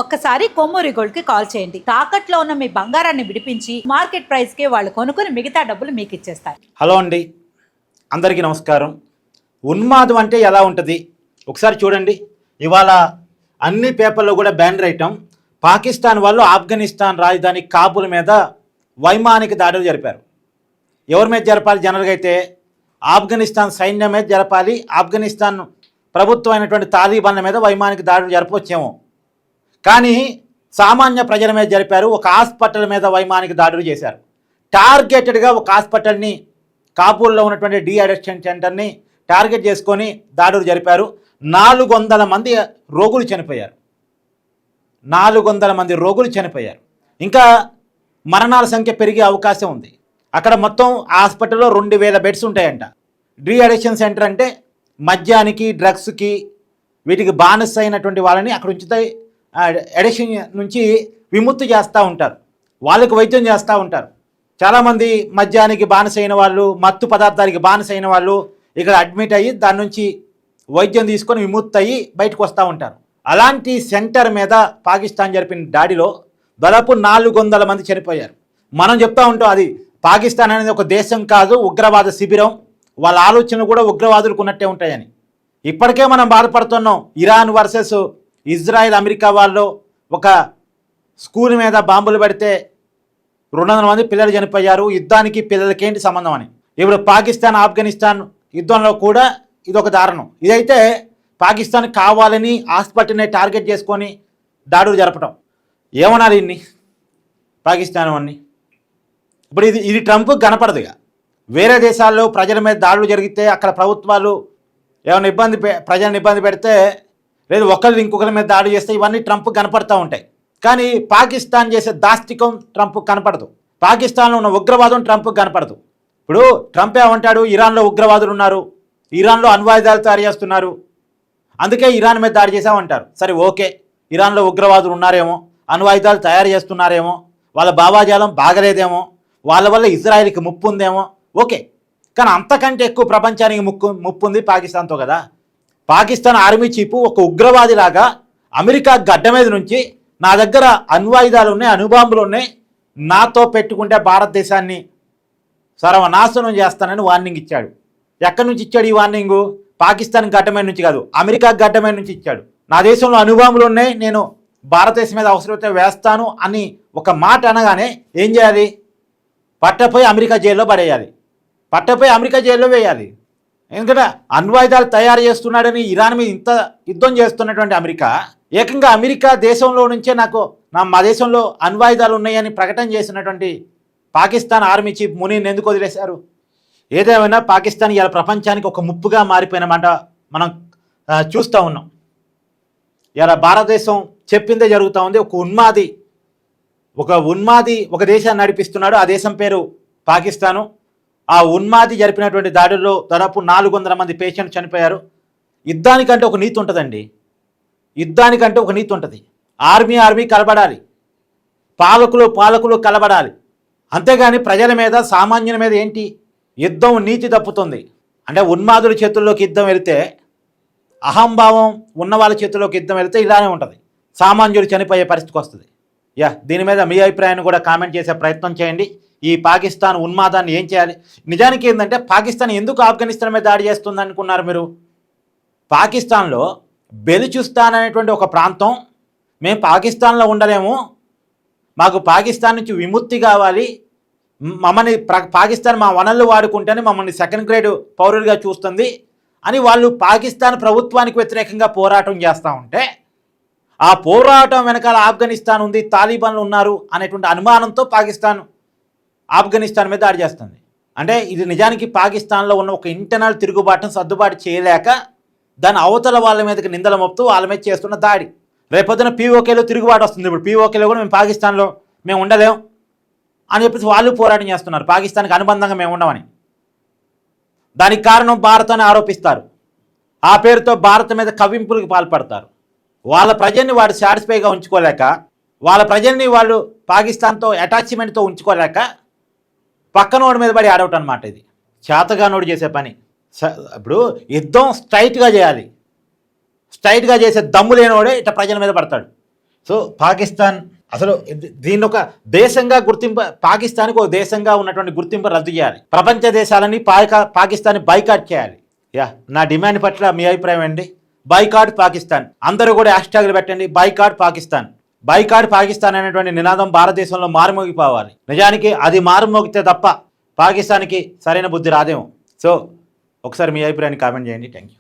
ఒక్కసారి కొమ్మూరి గోల్డ్ కి కాల్ చేయండి. తాకట్లో ఉన్న మీ బంగారాన్ని విడిపించి మార్కెట్ ప్రైస్ కి వాళ్ళు కొనుక్కుని మిగతా డబ్బులు మీకు ఇచ్చేస్తారు. హలో అండి, అందరికీ నమస్కారం. ఉన్మాదం అంటే ఎలా ఉంటుంది ఒకసారి చూడండి. ఇవాళ అన్ని పేపర్లో కూడా బ్యానర్ ఐటమ్, పాకిస్తాన్ వాళ్ళు ఆఫ్ఘనిస్తాన్ రాజధాని కాబూల్ మీద వైమానిక దాడులు జరిపారు. ఎవరి మీద జరపాలి? జనరల్గా అయితే ఆఫ్ఘనిస్తాన్ సైన్యం మీద జరపాలి. ఆఫ్ఘనిస్తాన్ ప్రభుత్వం అయినటువంటి తాలిబాన్ల మీద వైమానిక దాడులు జరపవచ్చేమో, కానీ సామాన్య ప్రజల మీద జరిపారు. ఒక హాస్పిటల్ మీద వైమానిక దాడులు చేశారు. టార్గెటెడ్గా ఒక హాస్పిటల్ని, కాబూల్లో ఉన్నటువంటి డీఅడిక్షన్ సెంటర్ని టార్గెట్ చేసుకొని దాడులు జరిపారు. 400 మంది రోగులు చనిపోయారు. 400 మంది రోగులు చనిపోయారు. ఇంకా మరణాల సంఖ్య పెరిగే అవకాశం ఉంది. అక్కడ మొత్తం హాస్పిటల్లో 2000 బెడ్స్ ఉంటాయంట. డీఅడిక్షన్ సెంటర్ అంటే మద్యానికి, డ్రగ్స్కి, వీటికి బానిస అయినటువంటి వాళ్ళని అక్కడ ఉంచుతాయి. అడిక్షన్ నుంచి విముక్తి చేస్తూ ఉంటారు, వాళ్ళకి వైద్యం చేస్తూ ఉంటారు. చాలామంది మద్యానికి బానిస అయిన వాళ్ళు, మత్తు పదార్థాలకి బానిస అయిన వాళ్ళు ఇక్కడ అడ్మిట్ అయ్యి దాని నుంచి వైద్యం తీసుకొని విముక్తి అయ్యి బయటకు వస్తూ ఉంటారు. అలాంటి సెంటర్ మీద పాకిస్తాన్ జరిపిన దాడిలో దాదాపు 400 మంది చనిపోయారు. మనం చెప్తూ ఉంటాం అది పాకిస్తాన్ అనేది ఒక దేశం కాదు, ఉగ్రవాద శిబిరం, వాళ్ళ ఆలోచనలు కూడా ఉగ్రవాదులకు ఉన్నట్టే ఉంటాయని. ఇప్పటికే మనం బాధపడుతున్నాం. ఇరాన్ వర్సెస్ ఇజ్రాయెల్, అమెరికా వాళ్ళు ఒక స్కూల్ మీద బాంబులు పెడితే 200 మంది పిల్లలు చనిపోయారు. యుద్ధానికి పిల్లలకి ఏంటి సంబంధం అని. ఇప్పుడు పాకిస్తాన్ ఆఫ్ఘనిస్తాన్ యుద్ధంలో కూడా ఇదొక దారుణం. ఇదైతే పాకిస్తాన్ కావాలని హాస్పిటల్ని టార్గెట్ చేసుకొని దాడులు జరపడం. ఏమన్నారు ఇన్ని పాకిస్తాన్ అన్ని? ఇప్పుడు ఇది ట్రంప్ కనపడదుగా. వేరే దేశాల్లో ప్రజల మీద దాడులు జరిగితే అక్కడ ప్రభుత్వాలు ఏమైనా ప్రజలను ఇబ్బంది పెడితే, లేదు ఒకళ్ళు ఇంకొకరి మీద దాడి చేస్తే ఇవన్నీ ట్రంప్ కనపడుతూ ఉంటాయి. కానీ పాకిస్తాన్ చేసే దాష్టికం ట్రంప్ కనపడదు. పాకిస్తాన్లో ఉన్న ఉగ్రవాదం ట్రంప్ కనపడదు. ఇప్పుడు ట్రంప్ ఏమంటాడు? ఇరాన్లో ఉగ్రవాదులు ఉన్నారు, ఇరాన్లో అణ్వాయుధాలు తయారు చేస్తున్నారు, అందుకే ఇరాన్ మీద దాడి చేశామంటారు. సరే, ఓకే, ఇరాన్లో ఉగ్రవాదులు ఉన్నారేమో, అణ్వాయుధాలు తయారు చేస్తున్నారేమో, వాళ్ళ భావాజాలం బాగలేదేమో, వాళ్ళ వల్ల ఇజ్రాయెల్కి ముప్పు ఉందేమో, ఓకే. కానీ అంతకంటే ఎక్కువ ప్రపంచానికి ముప్పు ఉంది పాకిస్తాన్తో కదా. పాకిస్తాన్ ఆర్మీ చీఫ్ ఒక ఉగ్రవాదిలాగా అమెరికా గడ్డ మీద నుంచి నా దగ్గర అణ్వాయుధాలు ఉన్నాయి, అణుబాంబులు ఉన్నాయి, నాతో పెట్టుకుంటే భారతదేశాన్ని సర్వనాశనం చేస్తానని వార్నింగ్ ఇచ్చాడు. ఎక్కడి నుంచి ఇచ్చాడు ఈ వార్నింగు? పాకిస్తాన్ గడ్డ మీద నుంచి కాదు, అమెరికా గడ్డ మీద నుంచి ఇచ్చాడు. నా దేశంలో అణుబాంబులు ఉన్నాయి, నేను భారతదేశం మీద అవసరమైతే వేస్తాను అని ఒక మాట అనగానే ఏం చేయాలి? పట్టపోయి అమెరికా జైల్లో పడేయాలి, పట్టపోయి అమెరికా జైల్లో వేయాలి. ఎందుకంటే అణ్వాయుధాలు తయారు చేస్తున్నాడని ఇరాన్ మీద ఇంత యుద్ధం చేస్తున్నటువంటి అమెరికా, ఏకంగా అమెరికా దేశంలో నుంచే మా దేశంలో అణ్వాయుధాలు ఉన్నాయని ప్రకటన చేసినటువంటి పాకిస్తాన్ ఆర్మీ చీఫ్ మునీర్ని ఎందుకు వదిలేశారు? ఏదేమైనా పాకిస్తాన్ ఇలా ప్రపంచానికి ఒక ముప్పుగా మారిపోయినమాట మనం చూస్తూ ఉన్నాం. ఇలా భారతదేశం చెప్పిందే జరుగుతూ ఉంది. ఒక ఉన్మాది ఒక దేశాన్ని నడిపిస్తున్నాడు. ఆ దేశం పేరు పాకిస్తాను. ఆ ఉన్మాది జరిపినటువంటి దాడుల్లో దాదాపు 400 మంది పేషెంట్లు చనిపోయారు. యుద్ధానికంటే ఒక నీతి ఉంటుందండి, యుద్ధానికంటే ఒక నీతి ఉంటుంది. ఆర్మీ కలబడాలి, పాలకులు కలబడాలి. అంతేగాని ప్రజల మీద, సామాన్యుల మీద ఏంటి యుద్ధం? నీతి తప్పుతుంది. అంటే ఉన్మాదుల చేతుల్లోకి యుద్ధం వెళితే, అహంభావం ఉన్న వాళ్ళ చేతుల్లోకి యుద్ధం వెళితే ఇలానే ఉంటుంది, సామాన్యులు చనిపోయే పరిస్థితికి వస్తుంది. దీని మీద మీ అభిప్రాయాన్ని కూడా కామెంట్ చేసే ప్రయత్నం చేయండి. ఈ పాకిస్తాన్ ఉన్మాదాన్ని ఏం చేయాలి? నిజానికి ఏంటంటే పాకిస్తాన్ ఎందుకు ఆఫ్ఘనిస్తాన్ మీద దాడి చేస్తుంది అనుకున్నారు మీరు? పాకిస్తాన్లో బెలుచిస్తాన్ అనేటువంటి ఒక ప్రాంతం, మేము పాకిస్తాన్లో ఉండలేము, మాకు పాకిస్తాన్ నుంచి విముక్తి కావాలి, మమ్మల్ని పాకిస్తాన్ మా వనరులు వాడుకుంటేనే మమ్మల్ని సెకండ్ గ్రేడ్ పౌరులుగా చూస్తుంది అని వాళ్ళు పాకిస్తాన్ ప్రభుత్వానికి వ్యతిరేకంగా పోరాటం చేస్తూ ఉంటే, ఆ పోరాటం వెనకాల ఆఫ్ఘనిస్తాన్ ఉంది, తాలిబాన్లు ఉన్నారు అనేటువంటి అనుమానంతో పాకిస్తాన్ ఆఫ్ఘనిస్తాన్ మీద దాడి చేస్తుంది. అంటే ఇది నిజానికి పాకిస్తాన్లో ఉన్న ఒక ఇంటర్నల్ తిరుగుబాటును సర్దుబాటు చేయలేక దాని అవతల వాళ్ళ మీదకి నిందలు మోపుతూ వాళ్ళ మీద చేస్తున్న దాడి. రేపొద్దున పీఓకేలో తిరుగుబాటు వస్తుంది. ఇప్పుడు పీఓకేలో కూడా మేము పాకిస్తాన్లో మేము ఉండలేం అని చెప్పేసి వాళ్ళు పోరాటం చేస్తున్నారు, పాకిస్తాన్కి అనుబంధంగా మేము ఉండమని. దానికి కారణం భారత్ అని ఆరోపిస్తారు. ఆ పేరుతో భారత్ మీద కవ్వింపులకు పాల్పడతారు. వాళ్ళ ప్రజల్ని వాడు సాటిస్ఫైగా ఉంచుకోలేక, వాళ్ళ ప్రజల్ని వాళ్ళు పాకిస్తాన్తో అటాచ్మెంట్తో ఉంచుకోలేక పక్కనోడి మీద పడి ఆడవటం అనమాట. ఇది చేతగానోడు చేసే పని. ఇప్పుడు యుద్ధం స్ట్రైట్గా చేయాలి, స్ట్రైట్గా చేసే దమ్ము లేనివాడే ఇట్లా ప్రజల మీద పడతాడు. సో పాకిస్తాన్ అసలు దీన్ని ఒక దేశంగా గుర్తింపు, పాకిస్తాన్కి ఒక దేశంగా ఉన్నటువంటి గుర్తింపు రద్దు చేయాలి. ప్రపంచ దేశాలని పాకిస్తాన్ బైకాట్ చేయాలి. నా డిమాండ్ పట్ల మీ అభిప్రాయం అండి? బైకాట్ పాకిస్తాన్, అందరూ కూడా హ్యాష్ట్యాగ్లు పెట్టండి. బైకాట్ పాకిస్తాన్, బైకాట్ పాకిస్తాన్ అనేటువంటి నినాదం భారతదేశంలో మారుమోగిపోవాలి. నిజానికి అది మారుమోగితే తప్ప పాకిస్తాన్కి సరైన బుద్ధి రాదేమో. సో ఒకసారి మీ అభిప్రాయాన్ని కామెంట్ చేయండి. Thank you.